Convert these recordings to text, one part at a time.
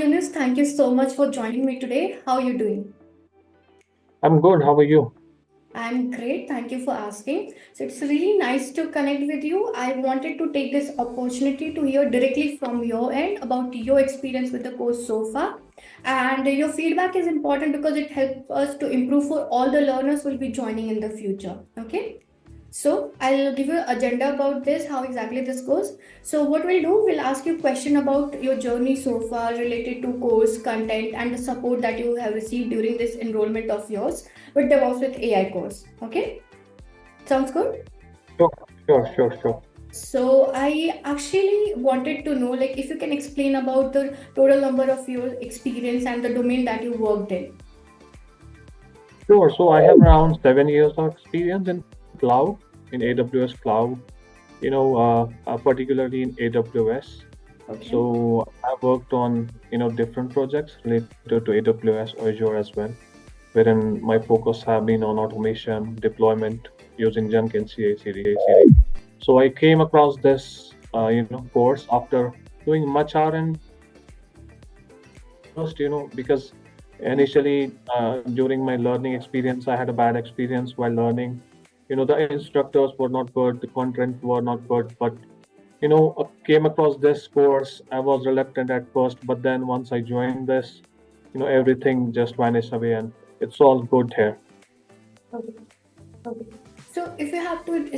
Yunus. Thank you so much for joining me today. How are you doing? I'm good. How are you? I'm great. Thank you for asking. So it's really nice to connect with you. I wanted to take this opportunity to hear directly from your end about your experience with the course so far. And your feedback is important because it helps us to improve for all the learners who will be joining in the future. Okay. So I'll give you an agenda about this, how exactly this goes. So what we'll do, we'll ask you a question about your journey so far related to course content and the support that you have received during this enrollment of yours with DevOps with AI course. Okay, sounds good. Sure, sure. So I actually wanted to know, like, if you can explain about the total number of your experience and the domain that you worked in. Sure. So I have around 7 years of experience in cloud, in AWS cloud, particularly in AWS. Okay. So I worked on, different projects related to AWS or Azure as well, wherein my focus have been on automation, deployment using Jenkins CI/CD. So I came across this, course after doing much R&D first, because initially during my learning experience, I had a bad experience while learning. The instructors were not good, the content were not good, but came across this course. I was reluctant at first, but then once I joined this, everything just vanished away, and it's all good here. Okay. Okay. So, if you have to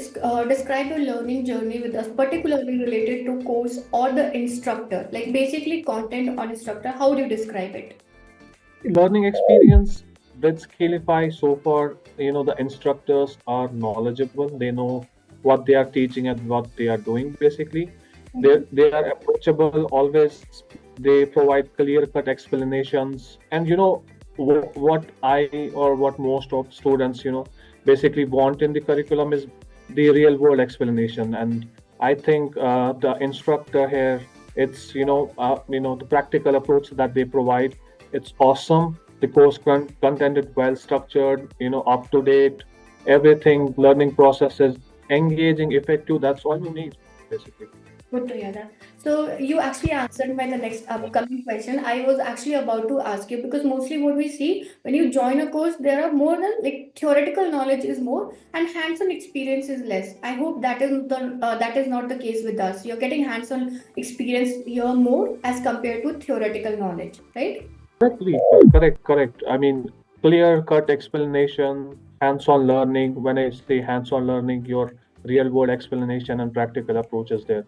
describe your learning journey with us, particularly related to course or the instructor, like basically content on instructor, how do you describe it? Learning experience with Skillfy so far, the instructors are knowledgeable. They know what they are teaching and what they are doing. Basically, they are approachable. Always, they provide clear cut explanations. And what I or what most of students basically want in the curriculum is the real world explanation. And I think the instructor here, it's the practical approach that they provide, it's awesome. The course content is well structured, up to date. Everything, learning process is engaging, effective. That's all you need, basically. Good to hear that. So you actually answered my the next upcoming question. I was actually about to ask you because mostly what we see when you join a course, there are more than like theoretical knowledge is more and hands-on experience is less. I hope that is not the case with us. You're getting hands-on experience here more as compared to theoretical knowledge, right? Exactly. Correct. I mean, clear cut explanation, hands on learning. When I say hands on learning, your real world explanation and practical approaches there.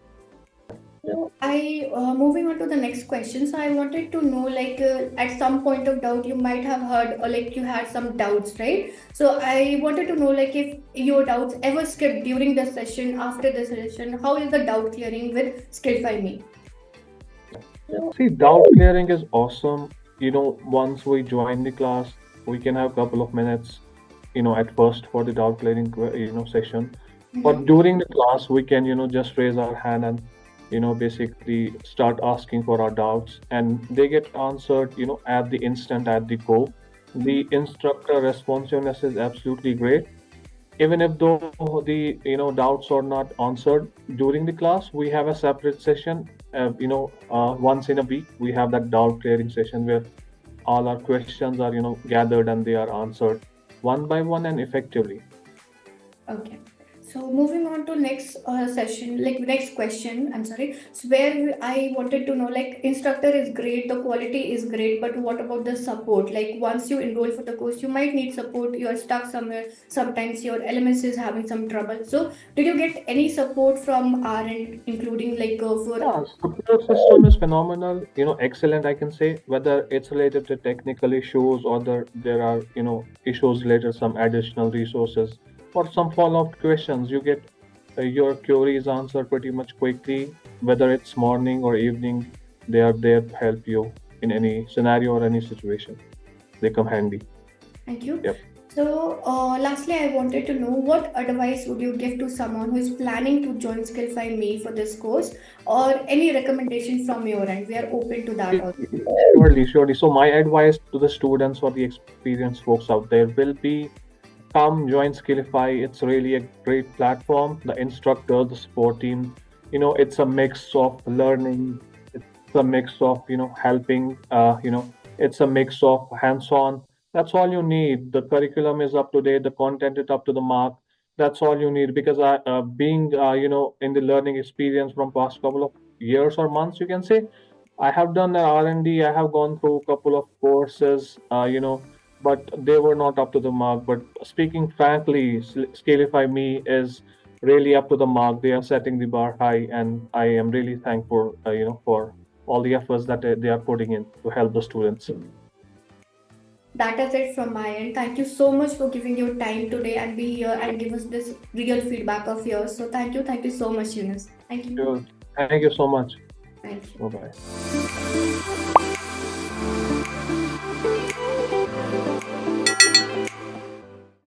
Yeah. So I moving on to the next question. So I wanted to know, like, at some point of doubt, you might have heard or like you had some doubts, right? So I wanted to know, like, if your doubts ever skipped during the session, after the session, how is the doubt clearing with Skillfy Me? See, doubt clearing is awesome. Once we join the class, we can have a couple of minutes, at first for the doubt clearing, session. But Mm-hmm. during the class, we can, just raise our hand and, basically start asking for our doubts, and they get answered, at the instant, at the go. The instructor responsiveness is absolutely great. Even if though the doubts are not answered during the class, we have a separate session. Once in a week, we have that doubt clearing session where all our questions are gathered and they are answered one by one and effectively. Okay. So moving on to next session, like next question, I'm sorry. So where I wanted to know, like instructor is great, the quality is great, but what about the support? Like once you enroll for the course, you might need support. You are stuck somewhere. Sometimes your LMS is having some trouble. So did you get any support from our end, including like for Yeah, support system is phenomenal, excellent, I can say. Whether it's related to technical issues or there are issues related to some additional resources or some follow-up questions, you get your queries answered pretty much quickly. Whether it's morning or evening, they are there to help you in any scenario or any situation. They come handy. Thank you. Yep. So, lastly, I wanted to know what advice would you give to someone who is planning to join Skillfy Me for this course, or any recommendation from your end? We are open to that also. Surely. So my advice to the students or the experienced folks out there will be, come join Skillify. It's really a great platform. The instructor, the support team, it's a mix of learning, it's a mix of helping. It's a mix of hands-on. That's all you need. The curriculum is up to date. The content is up to the mark. That's all you need, because I being in the learning experience from past couple of years or months, you can say, I have done R&D. I have gone through a couple of courses, but they were not up to the mark. But speaking frankly, Scalify Me is really up to the mark. They are setting the bar high, and I am really thankful, for all the efforts that they are putting in to help the students. That is it from my end. Thank you so much for giving your time today and be here and give us this real feedback of yours. So thank you so much, Yunus. Thank you. Sure. Thank you so much. Thank you. Bye bye.